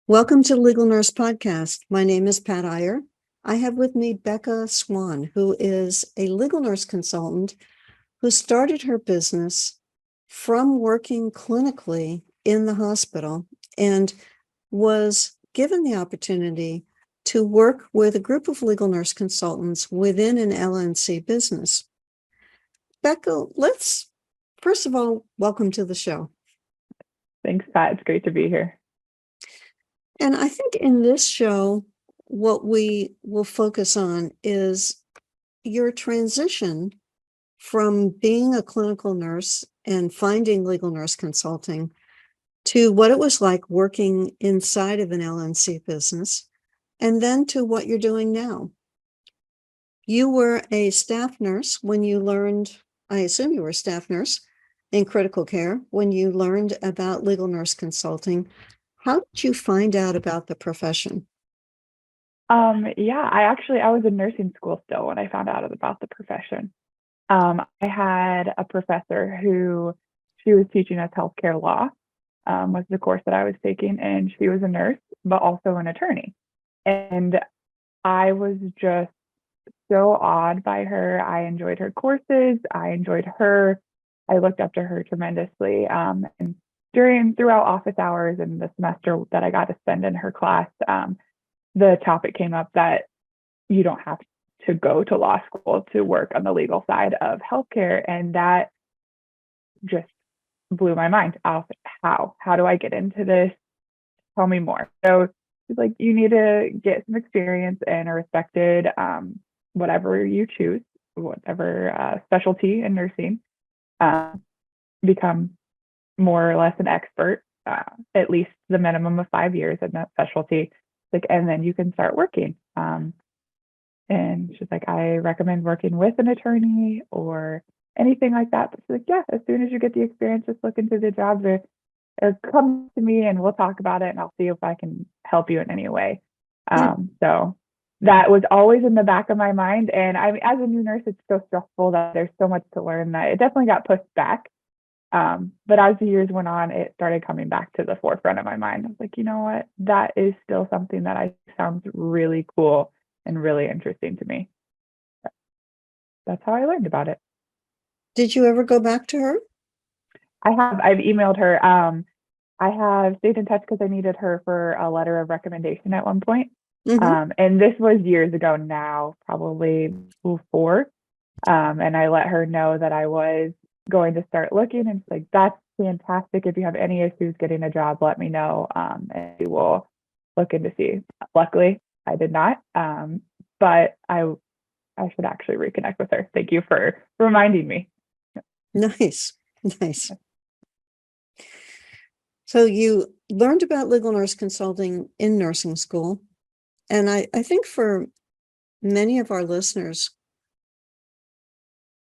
Welcome to Legal Nurse Podcast. My name is Pat Iyer. I have with me Beckah Swan, who is a legal nurse consultant who started her business from working clinically in the hospital and was given the opportunity to work with a group of legal nurse consultants within an LNC business. Beckah, let's first of all, welcome to the show. Thanks, Pat. It's great to be here. And I think in this show, what we will focus on is your transition from being a clinical nurse and finding legal nurse consulting to what it was like working inside of an LNC business, and then to what you're doing now. You were a staff nurse when you learned, I assume you were a staff nurse in critical care when you learned about legal nurse consulting. How did you find out about the profession? I was in nursing school still when I found out about the profession. I had a professor who she was teaching us healthcare law, was the course that I was taking, and she was a nurse, but also an attorney. And I was just so awed by her. I enjoyed her courses. I enjoyed her. I looked up to her tremendously. And throughout office hours and the semester that I got to spend in her class, the topic came up that you don't have to go to law school to work on the legal side of healthcare. And that just blew my mind off. How do I get into this? Tell me more. So she's like, you need to get some experience in a respected, whatever you choose, whatever specialty in nursing, become more or less an expert, at least the minimum of 5 years in that specialty. And then you can start working. And she's like, I recommend working with an attorney or anything like that. But she's like, yeah, as soon as you get the experience, just look into the jobs or come to me and we'll talk about it and I'll see if I can help you in any way. So that was always in the back of my mind. And as a new nurse, it's so stressful that there's so much to learn that it definitely got pushed back. But as the years went on, it started coming back to the forefront of my mind. I was like, you know what? That is still something that sounds really cool and really interesting to me. That's how I learned about it. Did you ever go back to her? I've emailed her. I have stayed in touch because I needed her for a letter of recommendation at one point. Mm-hmm. And this was years ago now, probably 4. And I let her know that I was going to start looking, and she's like, that's fantastic. If you have any issues getting a job, let me know, and we will look into see. Luckily, I did not, but I should actually reconnect with her. Thank you for reminding me. Nice. So you learned about legal nurse consulting in nursing school. And I think for many of our listeners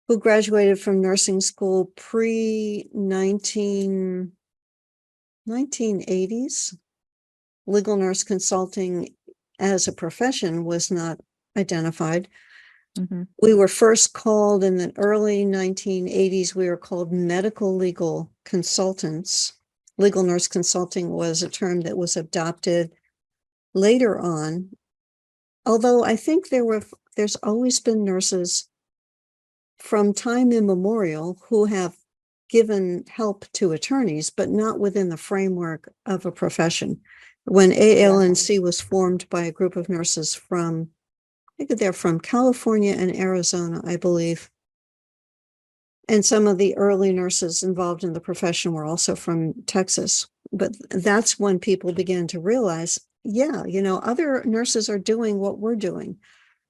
who graduated from nursing school pre-1980s, legal nurse consulting as a profession was not identified. Mm-hmm. We were first called in the early 1980s, we were called medical legal consultants. Legal nurse consulting was a term that was adopted later on, although I think there's always been nurses from time immemorial who have given help to attorneys, but not within the framework of a profession. When LNC was formed by a group of nurses I think they're from California and Arizona, I believe. And some of the early nurses involved in the profession were also from Texas. But that's when people began to realize, other nurses are doing what we're doing.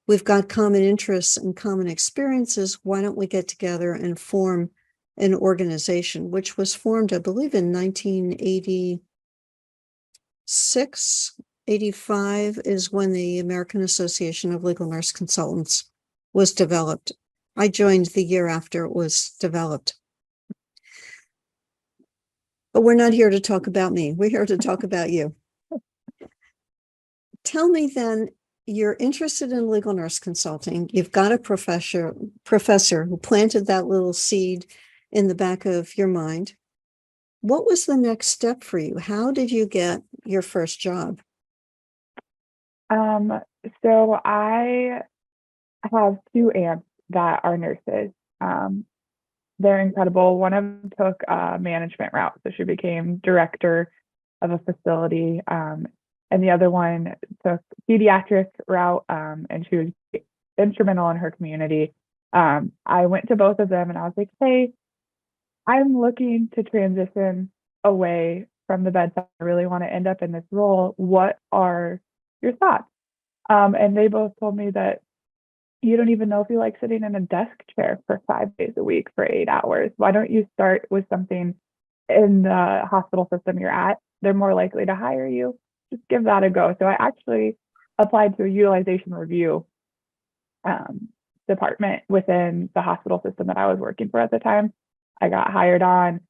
We've got common interests and common experiences. Why don't we get together and form an organization, which was formed, I believe, in 1986, 85 is when the American Association of Legal Nurse Consultants was developed. I joined the year after it was developed. But we're not here to talk about me. We're here to talk about you. Tell me then, you're interested in legal nurse consulting. You've got a professor who planted that little seed in the back of your mind. What was the next step for you? How did you get your first job? So I have two aunts that are nurses. They're incredible. One of them took a management route, so she became director of a facility, and the other one took pediatric route, and she was instrumental in her community. I went to both of them and I was like, hey, I'm looking to transition away from the bedside. I really want to end up in this role. What are your thoughts? And they both told me that you don't even know if you like sitting in a desk chair for 5 days a week for 8 hours. Why don't you start with something in the hospital system you're at? They're more likely to hire you. Just give that a go. So I actually applied to a utilization review department within the hospital system that I was working for at the time. I got hired on,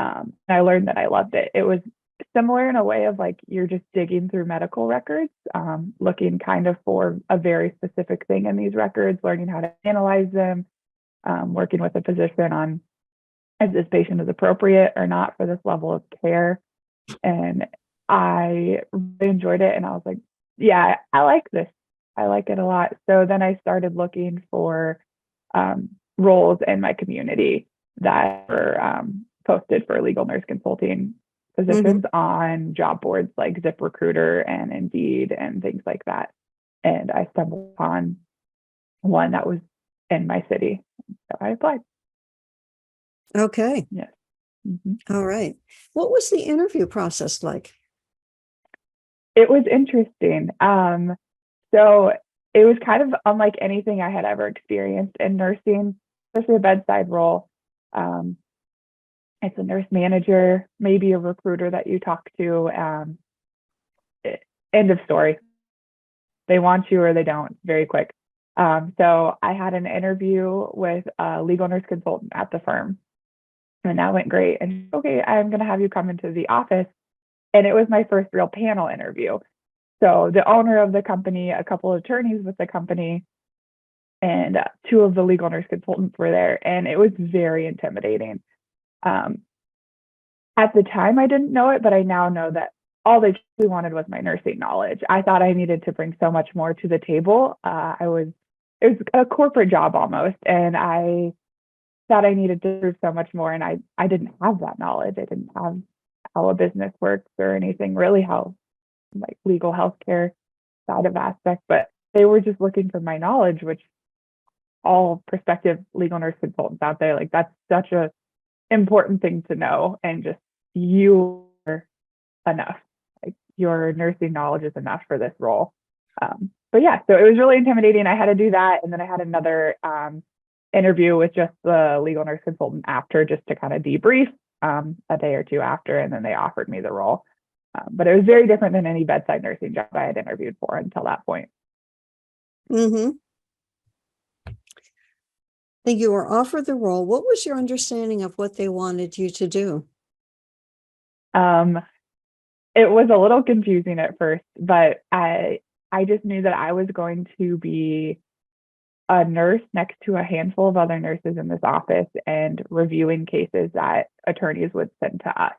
and I learned that I loved it. It was similar in a way of like you're just digging through medical records, looking kind of for a very specific thing in these records, learning how to analyze them, working with a physician on if this patient is appropriate or not for this level of care. And I really enjoyed it. And I was like, yeah, I like this. I like it a lot. So then I started looking for roles in my community that were posted for legal nurse consulting positions on job boards like ZipRecruiter and Indeed and things like that. And I stumbled upon one that was in my city. So I applied. Okay. Yes. All right. What was the interview process like? It was interesting. So it was kind of unlike anything I had ever experienced in nursing, especially a bedside role. It's a nurse manager, maybe a recruiter that you talk to. End of story. They want you or they don't, very quick. So I had an interview with a legal nurse consultant at the firm, and that went great. And okay, I'm going to have you come into the office. And it was my first real panel interview. So the owner of the company, a couple of attorneys with the company, and two of the legal nurse consultants were there. And it was very intimidating. At the time, I didn't know it, but I now know that all they truly wanted was my nursing knowledge. I thought I needed to bring so much more to the table. It was a corporate job almost, and I thought I needed to prove so much more. And I didn't have that knowledge. I didn't have how a business works or anything really, how like legal healthcare side of aspect, but they were just looking for my knowledge, which all prospective legal nurse consultants out there, like that's such a important thing to know. And just you are enough, like your nursing knowledge is enough for this role. But yeah, so it was really intimidating. I had to do that. And then I had another interview with just the legal nurse consultant after, just to kind of debrief a day or two after, and then they offered me the role. But it was very different than any bedside nursing job I had interviewed for until that point. Then you were offered the role. What was your understanding of what they wanted you to do? It was a little confusing at first, but I just knew that I was going to be a nurse next to a handful of other nurses in this office and reviewing cases that attorneys would send to us.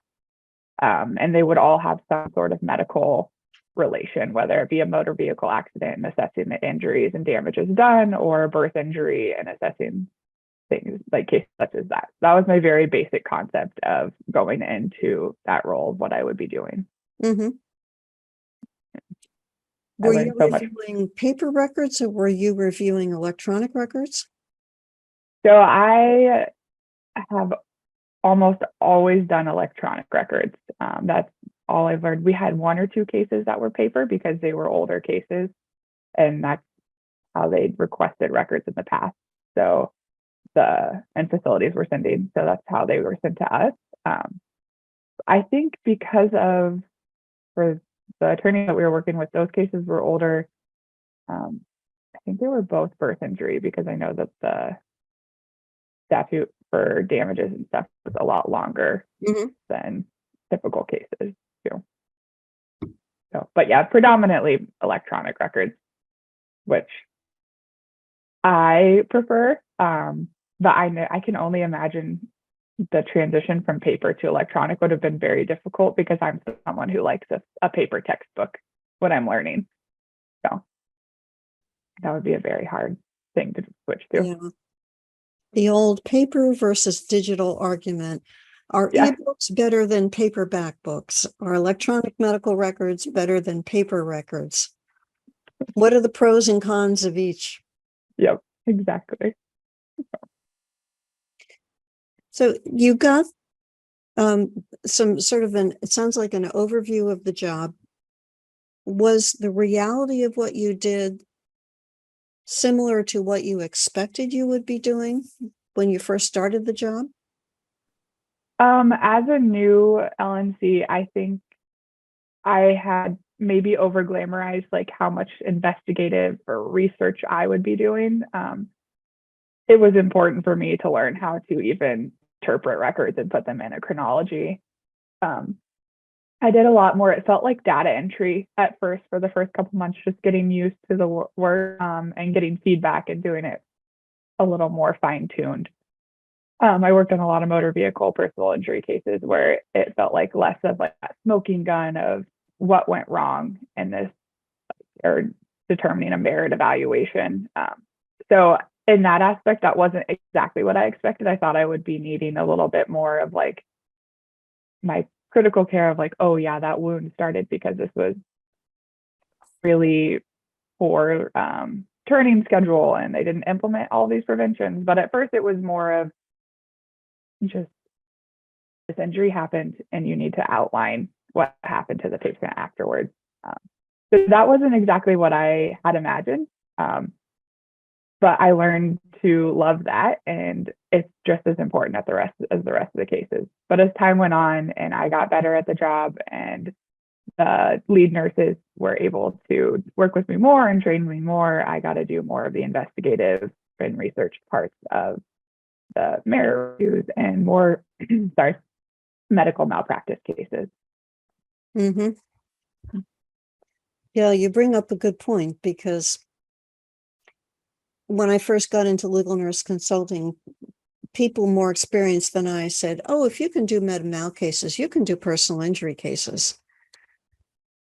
And they would all have some sort of medical relation, whether it be a motor vehicle accident and assessing the injuries and damages done, or a birth injury and assessing things like cases such as that. That was my very basic concept of going into that role, what I would be doing. Were you reviewing paper records or were you reviewing electronic records? So I have almost always done electronic records. That's all I've learned. We had one or two cases that were paper because they were older cases, and that's how they'd requested records in the past. So and facilities were sending, so that's how they were sent to us. I think because for the attorney that we were working with, those cases were older. I think they were both birth injury, because I know that the statute for damages and stuff was a lot longer than typical cases too. So, but yeah, predominantly electronic records, which I prefer. But I can only imagine the transition from paper to electronic would have been very difficult, because I'm someone who likes a paper textbook when I'm learning. So that would be a very hard thing to switch to. Yeah. The old paper versus digital argument. Are Yeah. ebooks better than paperback books? Are electronic medical records better than paper records? What are the pros and cons of each? Yep, exactly. So you got some sort of it sounds like an overview of the job. Was the reality of what you did similar to what you expected you would be doing when you first started the job? As a new LNC, I think I had maybe over glamorized like how much investigative or research I would be doing. It was important for me to learn how to even interpret records and put them in a chronology. I did a lot more. It felt like data entry at first for the first couple months, just getting used to the work and getting feedback and doing it a little more fine-tuned. I worked on a lot of motor vehicle personal injury cases where it felt like less of like that smoking gun of what went wrong in this or determining a merit evaluation. So in that aspect, that wasn't exactly what I expected. I thought I would be needing a little bit more of like my critical care of like, oh yeah, that wound started because this was really poor turning schedule and they didn't implement all these preventions. But at first it was more of just this injury happened and you need to outline what happened to the patient afterwards. So that wasn't exactly what I had imagined. But I learned to love that, and it's just as important as the rest of the cases. But as time went on and I got better at the job and the lead nurses were able to work with me more and train me more, I got to do more of the investigative and research parts of the merit reviews and more, medical malpractice cases. Mm-hmm. Yeah, you bring up a good point, because when I first got into legal nurse consulting, people more experienced than I said, oh, if you can do med mal cases, you can do personal injury cases.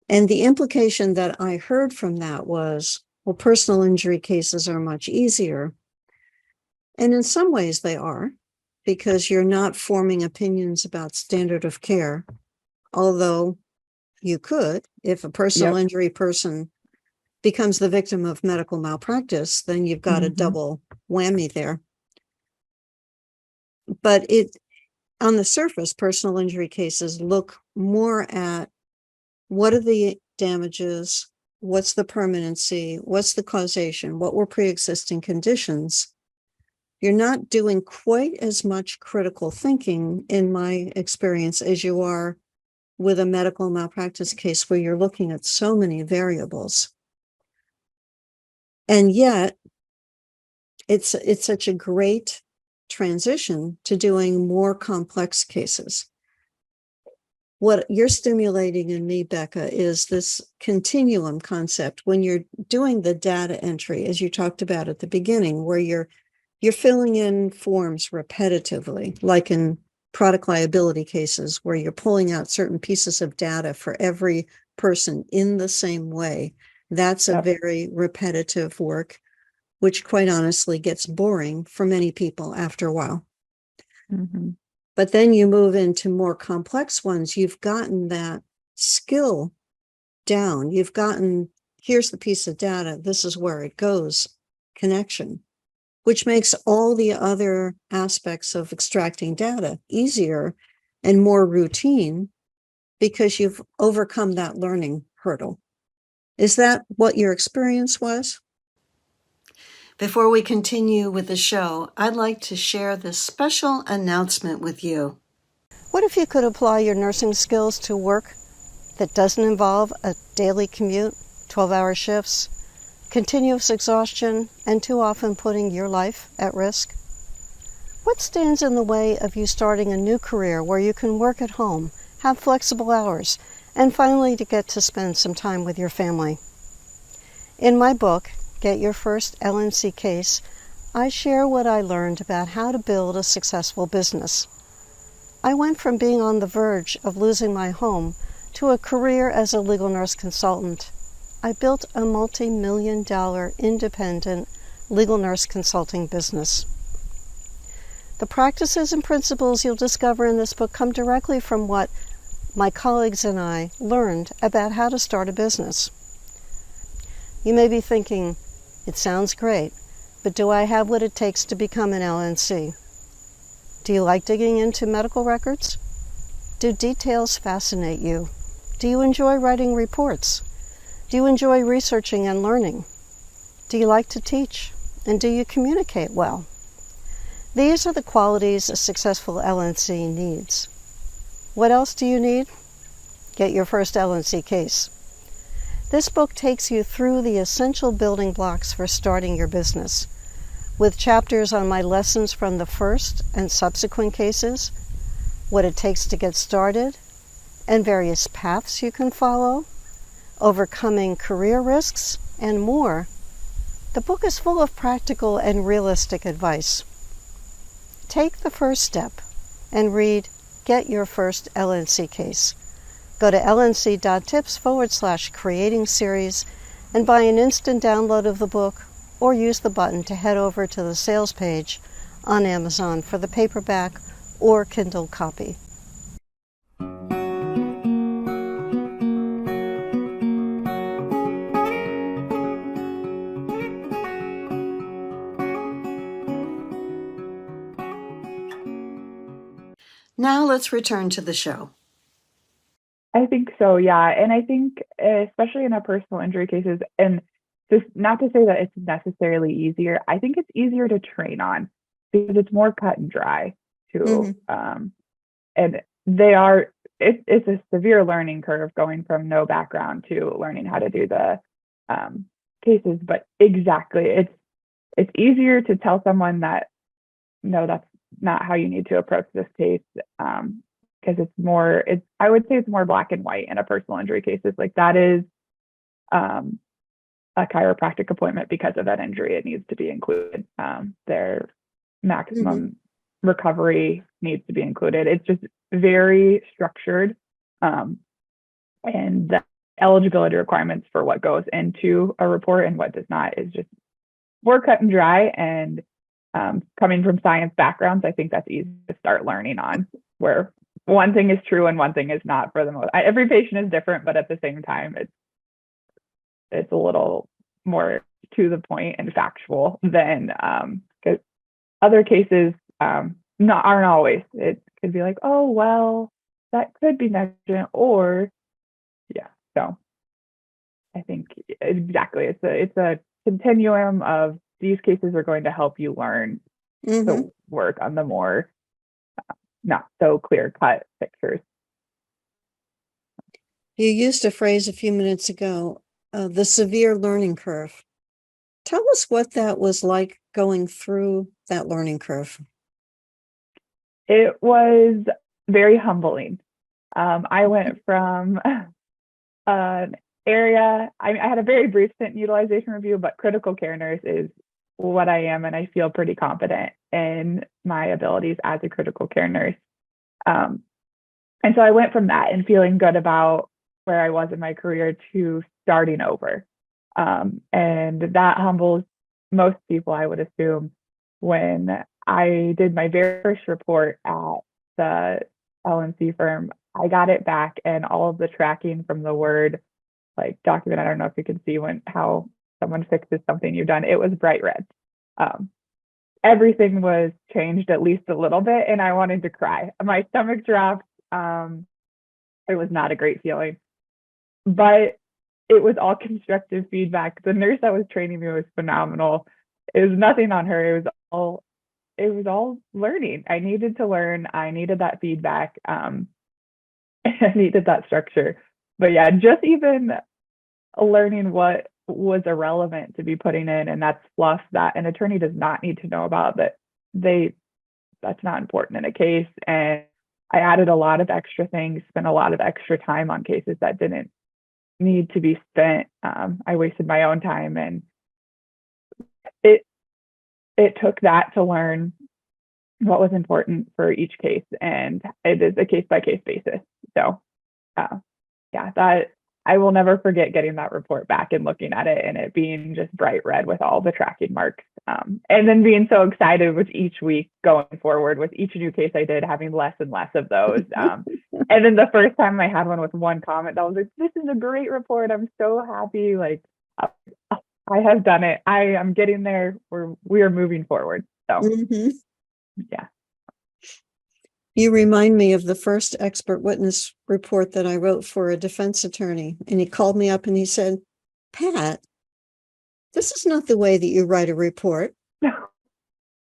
And the implication that I heard from that was, well, personal injury cases are much easier. And in some ways they are, because you're not forming opinions about standard of care. Although you could, if a personal injury person becomes the victim of medical malpractice, then you've got a double whammy there. But on the surface, personal injury cases look more at what are the damages, what's the permanency, what's the causation, what were pre-existing conditions. You're not doing quite as much critical thinking, in my experience, as you are with a medical malpractice case where you're looking at so many variables. And yet, it's such a great transition to doing more complex cases. What you're stimulating in me, Beckah, is this continuum concept. When you're doing the data entry, as you talked about at the beginning, where you're filling in forms repetitively, like in product liability cases, where you're pulling out certain pieces of data for every person in the same way. That's a very repetitive work, which quite honestly gets boring for many people after a while. But then you move into more complex ones. You've gotten that skill down. You've gotten, here's the piece of data, this is where it goes, connection, which makes all the other aspects of extracting data easier and more routine, because you've overcome that learning hurdle. Is that what your experience was? Before we continue with the show, I'd like to share this special announcement with you. What if you could apply your nursing skills to work that doesn't involve a daily commute, 12-hour shifts, continuous exhaustion, and too often putting your life at risk? What stands in the way of you starting a new career where you can work at home, have flexible hours, and finally to get to spend some time with your family? In my book, Get Your First LNC Case, I share what I learned about how to build a successful business. I went from being on the verge of losing my home to a career as a legal nurse consultant. I built a multi-million-dollar independent legal nurse consulting business. The practices and principles you'll discover in this book come directly from what my colleagues and I learned about how to start a business. You may be thinking, it sounds great, but do I have what it takes to become an LNC? Do you like digging into medical records? Do details fascinate you? Do you enjoy writing reports? Do you enjoy researching and learning? Do you like to teach? And do you communicate well? These are the qualities a successful LNC needs. What else do you need? Get your first LNC case. This book takes you through the essential building blocks for starting your business, with chapters on my lessons from the first and subsequent cases, what it takes to get started, and various paths you can follow, overcoming career risks, and more. The book is full of practical and realistic advice. Take the first step and read Get Your First LNC Case. Go to lnc.tips/creating series and buy an instant download of the book, or use the button to head over to the sales page on Amazon for the paperback or Kindle copy. Now let's return to the show. I think so, yeah. And I think especially in our personal injury cases, and just not to say that it's necessarily easier, I think it's easier to train on because it's more cut and dry too. And it's a severe learning curve going from no background to learning how to do the cases. But exactly, it's easier to tell someone that, no, that's not how you need to approach this case. Because I would say it's more black and white in a personal injury cases. Like that is a chiropractic appointment because of that injury. It needs to be included. Their maximum recovery needs to be included. It's just very structured. And the eligibility requirements for what goes into a report and what does not is just more cut and dry. And coming from science backgrounds, I think that's easy to start learning on, where one thing is true and one thing is not for the most. Every patient is different, but at the same time, it's a little more to the point and factual than because other cases aren't always. It could be like, oh well, that could be negligent, or yeah. So I think exactly, it's a continuum of these cases are going to help you learn to work on the more not so clear-cut pictures. You used a phrase a few minutes ago, the severe learning curve. Tell us what that was like going through that learning curve. It was very humbling. I went from an area, I had a very brief stint in utilization review, but critical care nurse is what I am, and I feel pretty confident in my abilities as a critical care nurse. And so I went from that and feeling good about where I was in my career to starting over. And that humbles most people, I would assume. When I did my very first report at the LNC firm, I got it back, and all of the tracking from the word like document, I don't know if you can see how someone fixes something you've done, it was bright red. Everything was changed at least a little bit, and I wanted to cry. My stomach dropped. It was not a great feeling, but it was all constructive feedback. The nurse that was training me was phenomenal. It was nothing on her. It was all learning. I needed to learn. I needed that feedback. I needed that structure. But yeah, just even learning what was irrelevant to be putting in, and that's fluff that an attorney does not need to know about, that's not important in a case. And I added a lot of extra things, spent a lot of extra time on cases that didn't need to be spent. I wasted my own time, and it took that to learn what was important for each case, and it is a case by case basis. So yeah, that I will never forget getting that report back and looking at it and it being just bright red with all the tracking marks. And then being so excited with each week going forward with each new case I did, having less and less of those. And then the first time I had one with one comment, I was like, this is a great report. I'm so happy. Like, I have done it. I am getting there. We are moving forward. So, yeah. You remind me of the first expert witness report that I wrote for a defense attorney. And he called me up and he said, Pat, this is not the way that you write a report. No.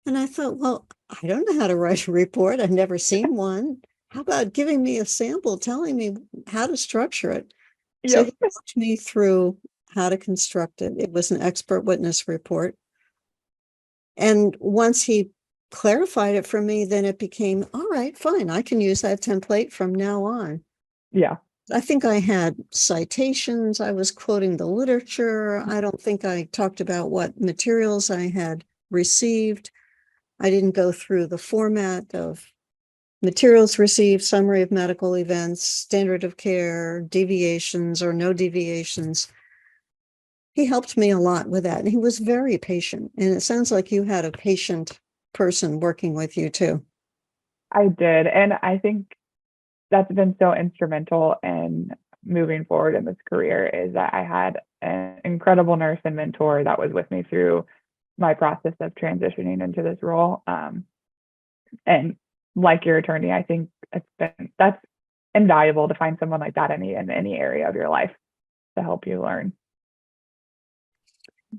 And I thought, well, I don't know how to write a report. I've never seen one. How about giving me a sample, telling me how to structure it? So he walked me through how to construct it. It was an expert witness report. And once he clarified it for me, then it became, all right, fine, I can use that template from now on. Yeah. I think I had citations. I was quoting the literature. I don't think I talked about what materials I had received. I didn't go through the format of materials received, summary of medical events, standard of care, deviations or no deviations. He helped me a lot with that. And he was very patient. And it sounds like you had a patient person working with you too. I did. And I think that's been so instrumental in moving forward in this career is that I had an incredible nurse and mentor that was with me through my process of transitioning into this role. And like your attorney, I think that's invaluable to find someone like that in any area of your life to help you learn.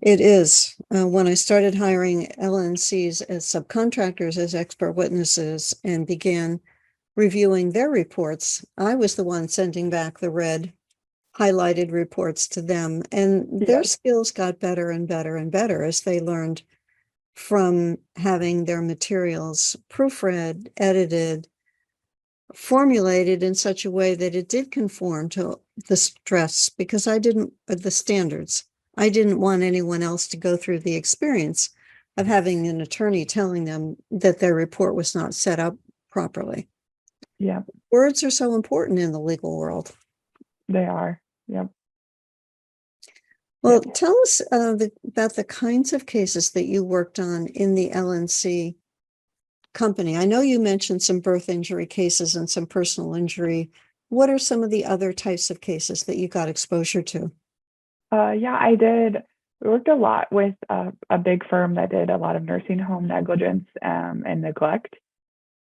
It is. When I started hiring LNCs as subcontractors, as expert witnesses, and began reviewing their reports, I was the one sending back the red highlighted reports to them. And their skills got better and better and better as they learned from having their materials proofread, edited, formulated in such a way that it did conform to the stress, because the standards. I didn't want anyone else to go through the experience of having an attorney telling them that their report was not set up properly. Yeah. Words are so important in the legal world. They are. Yep. Well, tell us about the kinds of cases that you worked on in the LNC company. I know you mentioned some birth injury cases and some personal injury. What are some of the other types of cases that you got exposure to? Yeah, I did. We worked a lot with a big firm that did a lot of nursing home negligence and neglect.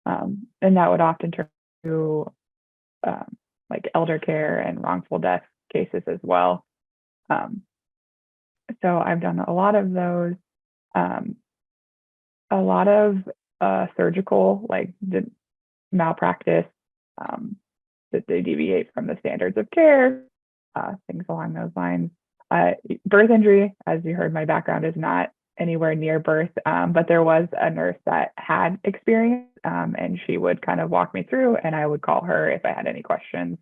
And that would often turn to like elder care and wrongful death cases as well. So I've done a lot of those. A lot of surgical, like the malpractice, that they deviate from the standards of care, things along those lines. Birth injury, as you heard, my background is not anywhere near birth, but there was a nurse that had experience, and she would kind of walk me through, and I would call her if I had any questions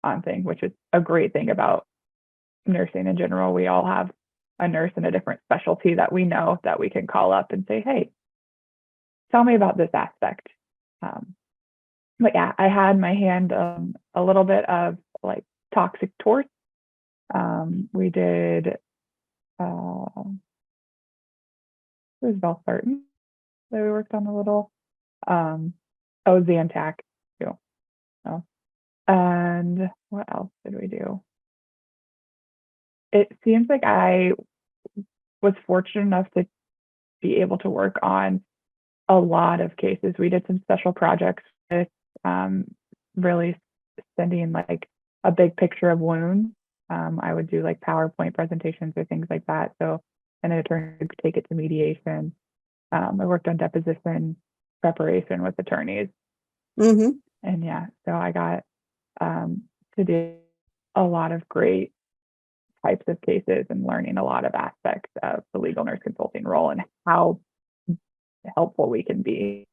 on things, which is a great thing about nursing in general. We all have a nurse in a different specialty that we know that we can call up and say, hey, tell me about this aspect. But yeah, I had my hand a little bit of like toxic torts. We did, it was valsartan that we worked on a little. Zantac too. Oh. And what else did we do? It seems like I was fortunate enough to be able to work on a lot of cases. We did some special projects with really sending like a big picture of wounds. I would do like PowerPoint presentations or things like that. So an attorney could take it to mediation. I worked on deposition preparation with attorneys. And yeah, so I got to do a lot of great types of cases and learning a lot of aspects of the legal nurse consulting role and how helpful we can be.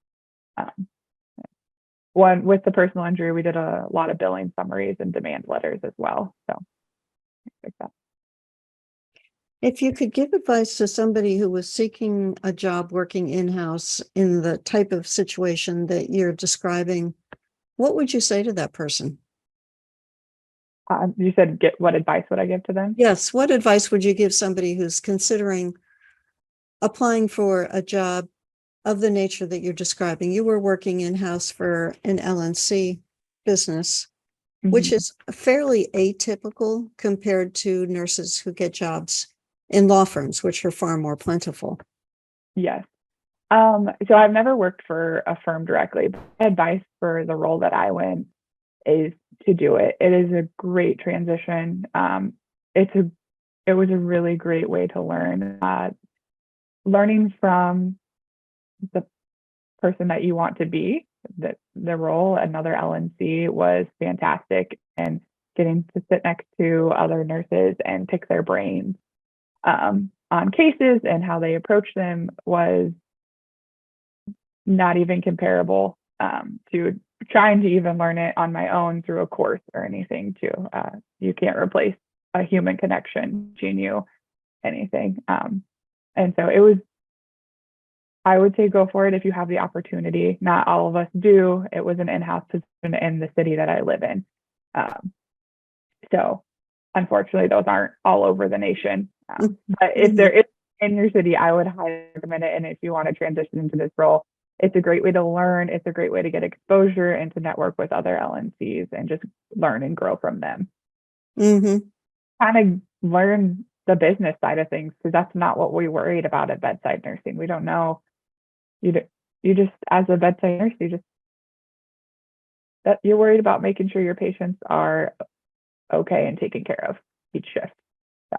One with the personal injury, we did a lot of billing summaries and demand letters as well. So like that. If you could give advice to somebody who was seeking a job working in-house in the type of situation that you're describing, what would you say to that person? You said what advice would I give to them? Yes. What advice would you give somebody who's considering applying for a job of the nature that you're describing? You were working in-house for an LNC business, which is fairly atypical compared to nurses who get jobs in law firms, which are far more plentiful. Yes. So I've never worked for a firm directly, but my advice for the role that I went is to do it. It is a great transition. It was a really great way to learn. Learning from the person that you want to be, that the role, another LNC, was fantastic, and getting to sit next to other nurses and pick their brains on cases and how they approach them was not even comparable to trying to even learn it on my own through a course or anything too. You can't replace a human connection teaching you anything. And so I would say go for it if you have the opportunity. Not all of us do. It was an in-house position in the city that I live in. So unfortunately, those aren't all over the nation. But if there is in your city, I would highly recommend it. And if you want to transition into this role, it's a great way to learn. It's a great way to get exposure and to network with other LNCs and just learn and grow from them. Kind of learn the business side of things, because that's not what we worried about at bedside nursing. We don't know. You just, as a bedside nurse, you're worried about making sure your patients are okay and taken care of each shift. So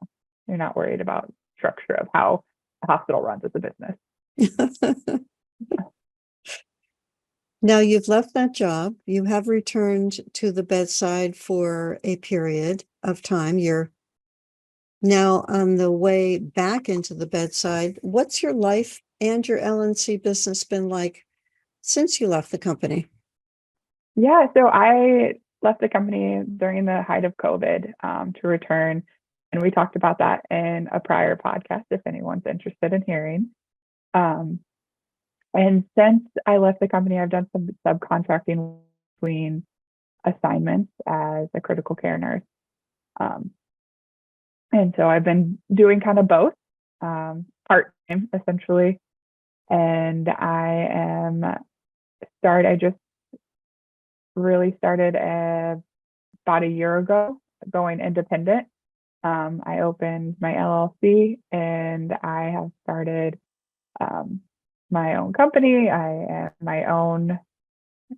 you're not worried about structure of how the hospital runs as a business. Now you've left that job. You have returned to the bedside for a period of time. You're now on the way back into the bedside. What's your life and your LNC business been like since you left the company? Yeah, so I left the company during the height of COVID to return. And we talked about that in a prior podcast, if anyone's interested in hearing. And since I left the company, I've done some subcontracting between assignments as a critical care nurse. And so I've been doing kind of both, part-time essentially. And I just really started about a year ago going independent. I opened my LLC and I have started my own company. I am my own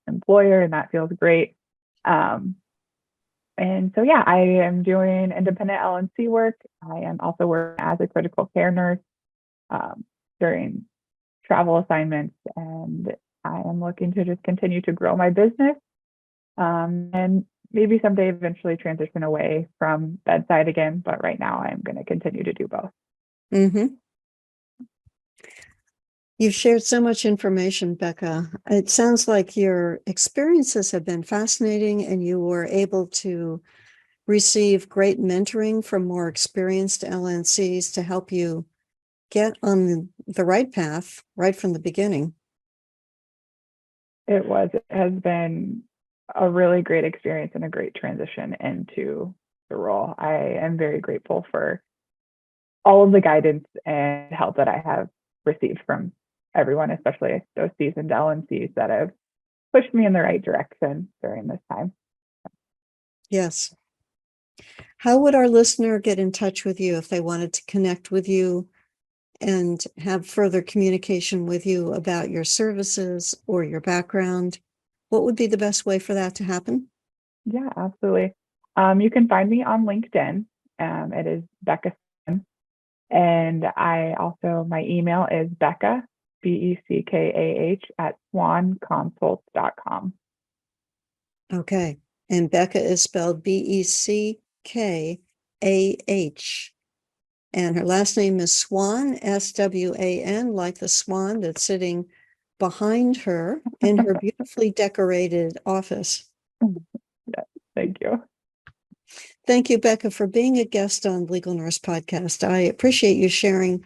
employer, and that feels great. And so, yeah, I am doing independent LNC work. I am also working as a critical care nurse during travel assignments, and I am looking to just continue to grow my business and maybe someday eventually transition away from bedside again. But right now, I'm going to continue to do both. You've shared so much information, Beckah. It sounds like your experiences have been fascinating and you were able to receive great mentoring from more experienced LNCs to help you get on the right path right from the beginning. It has been a really great experience and a great transition into the role. I am very grateful for all of the guidance and help that I have received from everyone, especially those seasoned LNCs that have pushed me in the right direction during this time. Yes. How would our listener get in touch with you if they wanted to connect with you and have further communication with you about your services or your background? What would be the best way for that to happen? Yeah, absolutely. You can find me on LinkedIn. It is Beckah Swan. And my email is Beckah, BECKAH @swanconsults.com. Okay. And Beckah is spelled BECKAH. And her last name is Swan, SWAN, like the swan that's sitting behind her in her beautifully decorated office. Yeah, thank you. Thank you, Beckah, for being a guest on Legal Nurse Podcast. I appreciate you sharing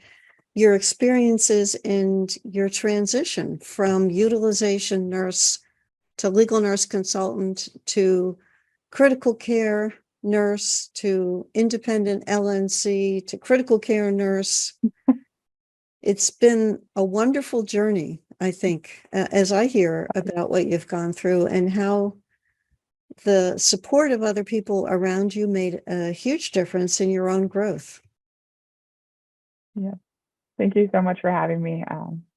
your experiences and your transition from utilization nurse to legal nurse consultant to critical care nurse to independent LNC to critical care nurse. It's been a wonderful journey, I think, as I hear about what you've gone through and how the support of other people around you made a huge difference in your own growth. Yeah. Thank you so much for having me.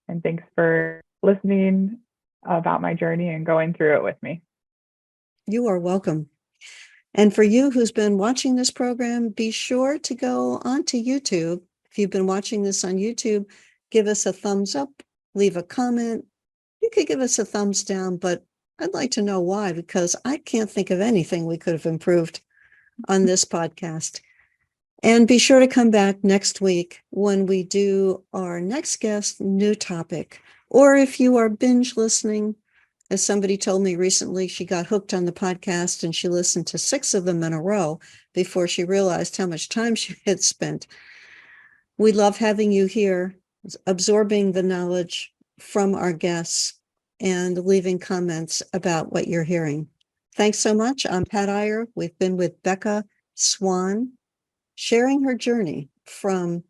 And thanks for listening about my journey and going through it with me. You are welcome. And for you who's been watching this program, be sure to go onto YouTube. If you've been watching this on YouTube, give us a thumbs up, leave a comment. You could give us a thumbs down, but I'd like to know why, because I can't think of anything we could have improved on this podcast. And be sure to come back next week when we do our next guest, new topic. Or if you are binge listening, as somebody told me recently, she got hooked on the podcast and she listened to 6 of them in a row before she realized how much time she had spent. We love having you here, absorbing the knowledge from our guests and leaving comments about what you're hearing. Thanks so much. I'm Pat Iyer. We've been with Beckah Swan, sharing her journey from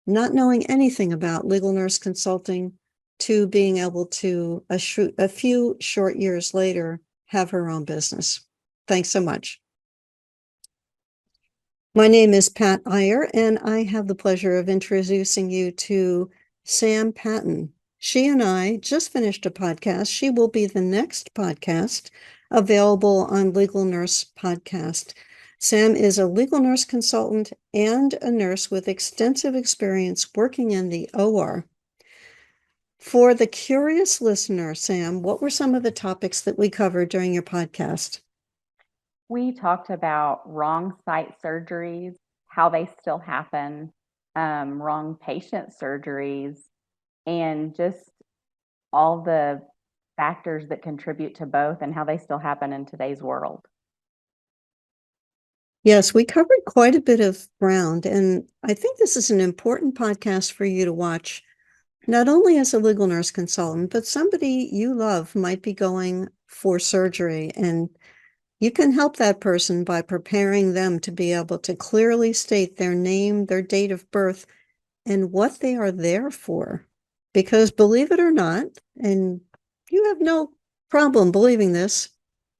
not knowing anything about legal nurse consulting to being able to, a few short years later, have her own business. Thanks so much. My name is Pat Iyer, and I have the pleasure of introducing you to Sam Patton. She and I just finished a podcast. She will be the next podcast available on Legal Nurse Podcast. Sam is a legal nurse consultant and a nurse with extensive experience working in the OR. For the curious listener, Sam, what were some of the topics that we covered during your podcast? We talked about wrong site surgeries, how they still happen, wrong patient surgeries, and just all the factors that contribute to both and how they still happen in today's world. Yes, we covered quite a bit of ground, and I think this is an important podcast for you to watch, not only as a legal nurse consultant, but somebody you love might be going for surgery, and you can help that person by preparing them to be able to clearly state their name, their date of birth, and what they are there for. Because believe it or not, and you have no problem believing this,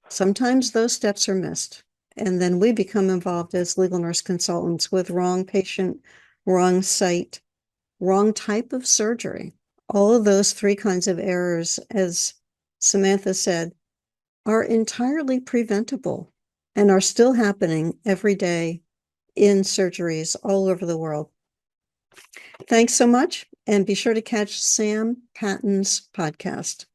sometimes those steps are missed. And then we become involved as legal nurse consultants with wrong patient, wrong site, wrong type of surgery. All of those 3 kinds of errors, as Samantha said, are entirely preventable and are still happening every day in surgeries all over the world. Thanks so much, and be sure to catch Sam Patton's podcast.